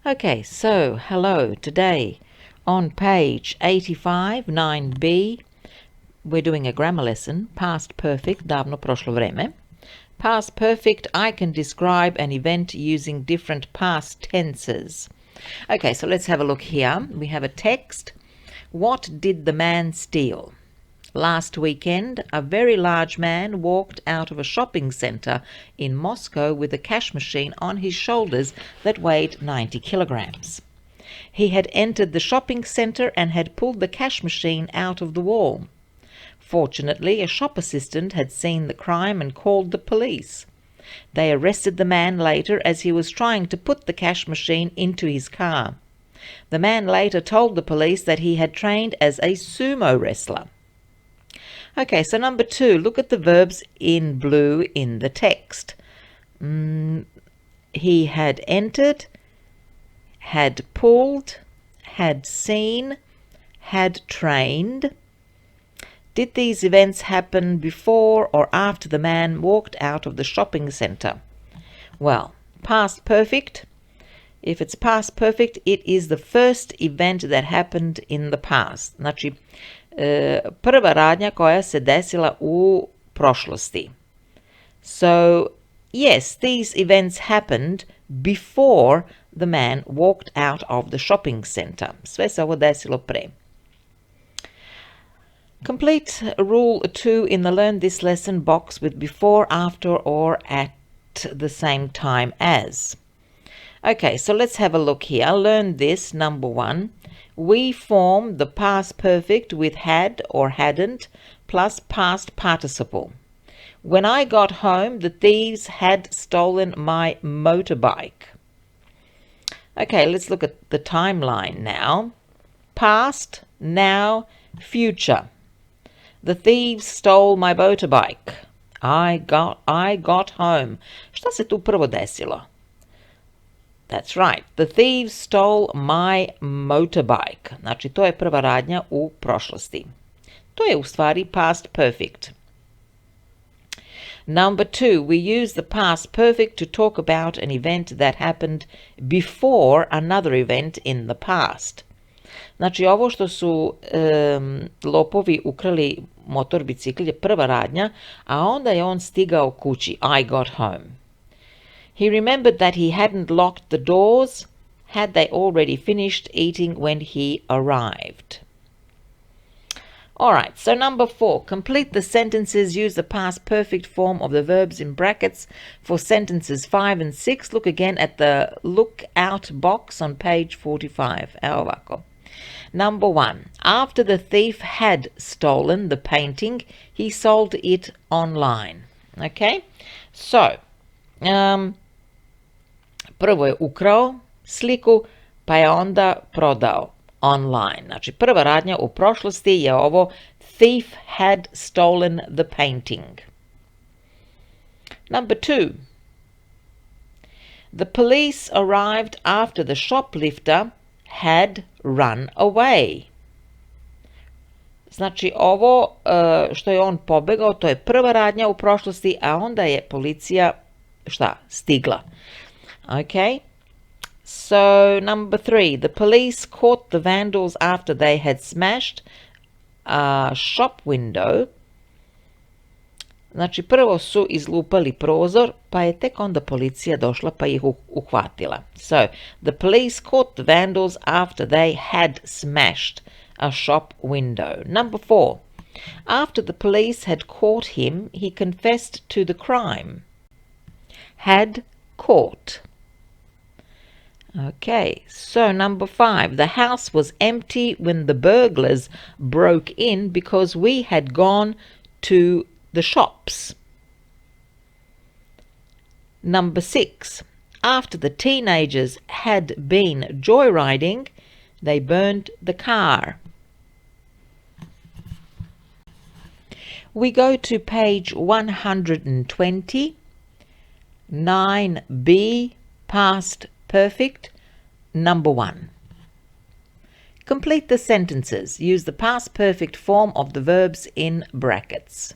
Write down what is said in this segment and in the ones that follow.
Okay, so hello. Today on page 85, 9b, we're doing a grammar lesson, past perfect, davno prošlo vreme. Past perfect, I can describe an event using different past tenses. Okay, so let's have a look here. We have a text. What did the man steal? Last weekend, a very large man walked out of a shopping centre in Moscow with a cash machine on his shoulders that weighed 90 kilograms. He had entered the shopping centre and had pulled the cash machine out of the wall. Fortunately, a shop assistant had seen the crime and called the police. They arrested the man later as he was trying to put the cash machine into his car. The man later told the police that he had trained as a sumo wrestler. Okay, so number 2, look at the verbs in blue in the text. He had entered, had pulled, had seen, had trained. Did these events happen before or after the man walked out of the shopping centre? Well, past perfect. If it's past perfect, it is the first event that happened in the past. Znači, prva radnja koja se desila u prošlosti. So, yes, these events happened before the man walked out of the shopping center. Sve se ovo desilo pre. Complete rule 2 in the Learn This Lesson box with before, after, or at the same time as. Okay, so let's have a look here. Learn this, number 1. We form the past perfect with had or hadn't plus past participle. When I got home, the thieves had stolen my motorbike. Okay, let's look at the timeline now. Past, now, future. The thieves stole my motorbike. I got home. Šta se tu prvo desilo? That's right. The thieves stole my motorbike. Znači, to je prva radnja u prošlosti. To je u stvari past perfect. Number 2, we use the past perfect to talk about an event that happened before another event in the past. Znači, ovo što su lopovi ukrali motor bicikl je prva radnja, a onda je on stigao kući. I got home. He remembered that he hadn't locked the doors. Had they already finished eating when he arrived? Alright, so number 4. Complete the sentences. Use the past perfect form of the verbs in brackets for sentences 5 and 6. Look again at the look out box on page 45. Evo ovako. Number 1. After the thief had stolen the painting, he sold it online. Okay? So, prvo je ukrao sliku, pa je onda prodao online. Znači, prva radnja u prošlosti je ovo thief had stolen the painting. Number 2. The police arrived after the shoplifter had run away. Znači, ovo što je on pobegao, to je prva radnja u prošlosti, a onda je policija, stigla. Okay? So, number 3. The police caught the vandals after they had smashed a shop window. Znači, prvo su izlupali prozor, pa je tek onda policija došla pa ih uhvatila. So, the police caught the vandals after they had smashed a shop window. Number 4. After the police had caught him, he confessed to the crime. Had caught. Okay, so number 5. The house was empty when the burglars broke in because we had gone to the shops. Number 6. After the teenagers had been joyriding, they burned the car. We go to page 120, 9b, past perfect, number 1. Complete the sentences. Use the past perfect form of the verbs in brackets.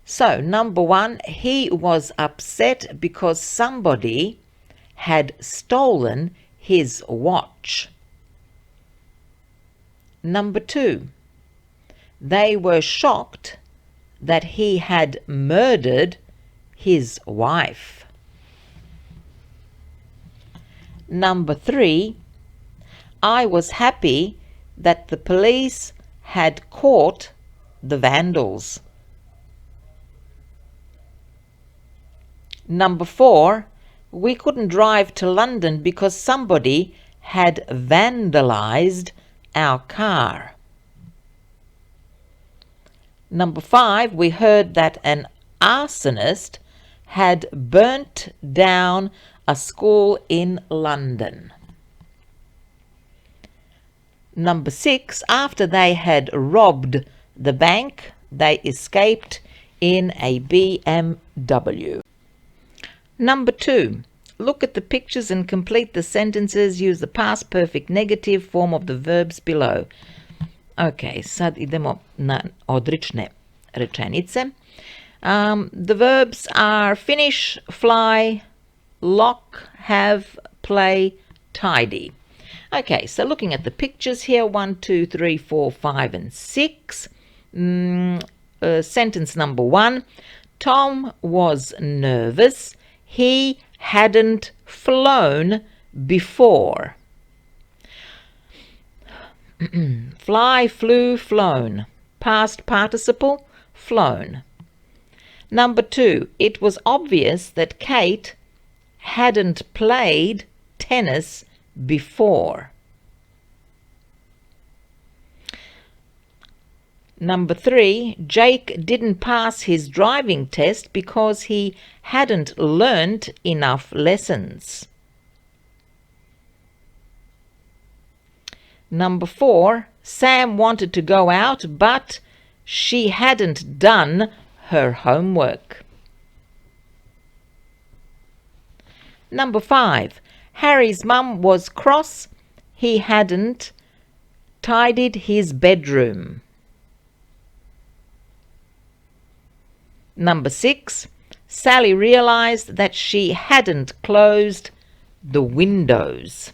So, number 1, he was upset because somebody had stolen his watch. Number 2. They were shocked that he had murdered his wife. Number 3. I was happy that the police had caught the vandals. Number 4. We couldn't drive to London because somebody had vandalized our car. Number 5. We heard that an arsonist had burnt down a school in London. Number 6. After they had robbed the bank, they escaped in a BMW. Number 2. Look at the pictures and complete the sentences. Use the past perfect negative form of the verbs below. Ok, sad idemo na odrične rečenice. The verbs are finish, fly, lock, have, play, tidy. Okay, so looking at the pictures here, 1, 2, 3, 4, 5, and 6. Sentence number 1. Tom was nervous. He hadn't flown before. Fly, flew, flown. Past participle, flown. Number 2. It was obvious that Kate hadn't played tennis before. Number 3. Jake didn't pass his driving test because he hadn't learnt enough lessons. Number 4. Sam wanted to go out, but she hadn't done her homework. Number 5. Harry's mum was cross. He hadn't tidied his bedroom. Number 6. Sally realized that she hadn't closed the windows.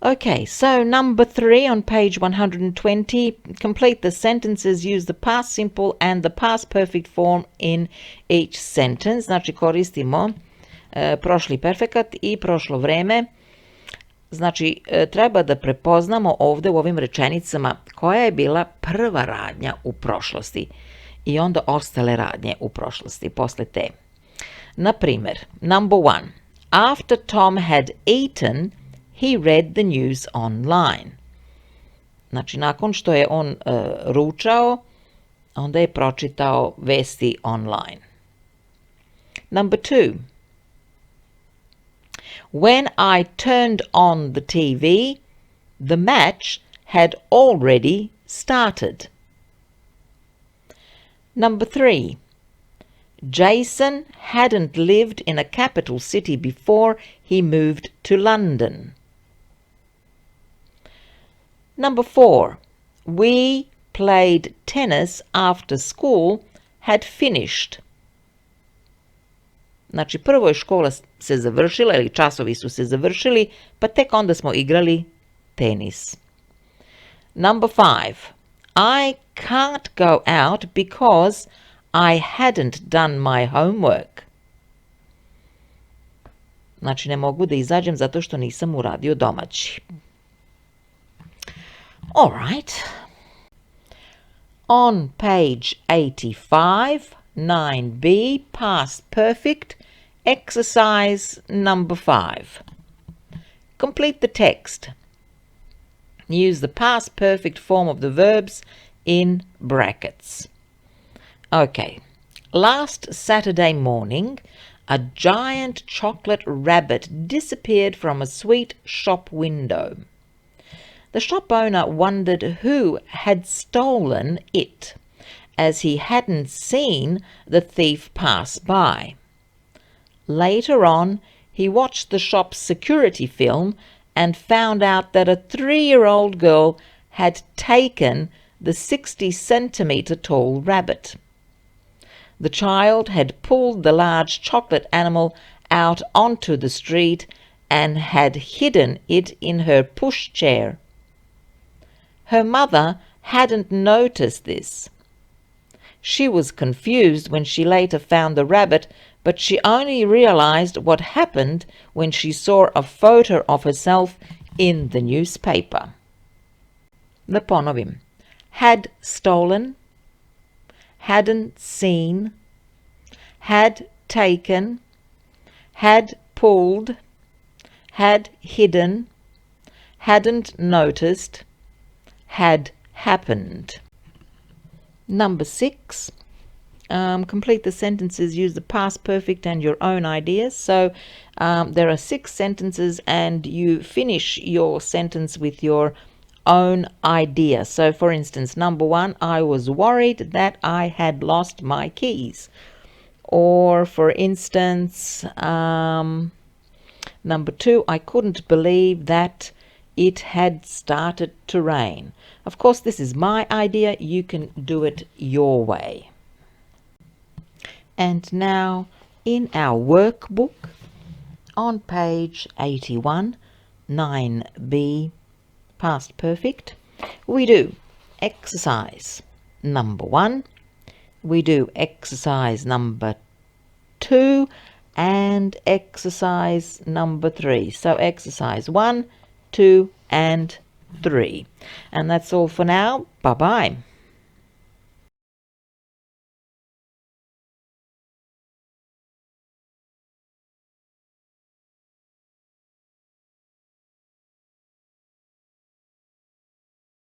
Okay, so number 3 on page 120. Complete the sentences. Use the past simple and the past perfect form in each sentence. Znači koristimo prošli perfekat i prošlo vreme. Znači treba da prepoznamo ovdje u ovim rečenicama koja je bila prva radnja u prošlosti i onda ostale radnje u prošlosti posle te. Na primjer, number 1. After Tom had eaten, he read the news online. Znači, nakon što je on ručao, onda je pročitao vesti online. Number 2. When I turned on the TV, the match had already started. Number 3. Jason hadn't lived in a capital city before he moved to London. Number 4. We played tennis after school had finished. Znači, prvo je škola se završila ili časovi su se završili, pa tek onda smo igrali tenis. Number 5. I can't go out because I hadn't done my homework. Znači, ne mogu da izađem zato što nisam uradio domaći. All right. On page 85, 9b, past perfect, exercise number 5. Complete the text. Use the past perfect form of the verbs in brackets. Okay. Last Saturday morning, a giant chocolate rabbit disappeared from a sweet shop window. The shop owner wondered who had stolen it, as he hadn't seen the thief pass by. Later on, he watched the shop's security film and found out that a 3-year-old girl had taken the 60-centimeter tall rabbit. The child had pulled the large chocolate animal out onto the street and had hidden it in her pushchair. Her mother hadn't noticed this. She was confused when she later found the rabbit, but she only realized what happened when she saw a photo of herself in the newspaper. The ponovim. Had stolen, hadn't seen, had taken, had pulled, had hidden, hadn't noticed, had happened. Number 6. Complete the sentences, use the past perfect and your own ideas. So there are 6 sentences and you finish your sentence with your own idea. So for instance, number 1, I was worried that I had lost my keys. Or for instance, number 2, I couldn't believe that it had started to rain. Of course, this is my idea. You can do it your way. And now in our workbook on page 81, 9b, past perfect, we do exercise number 1, we do exercise number 2, and exercise number 3. So exercise 1, 2, and 3. And that's all for now. Bye-bye.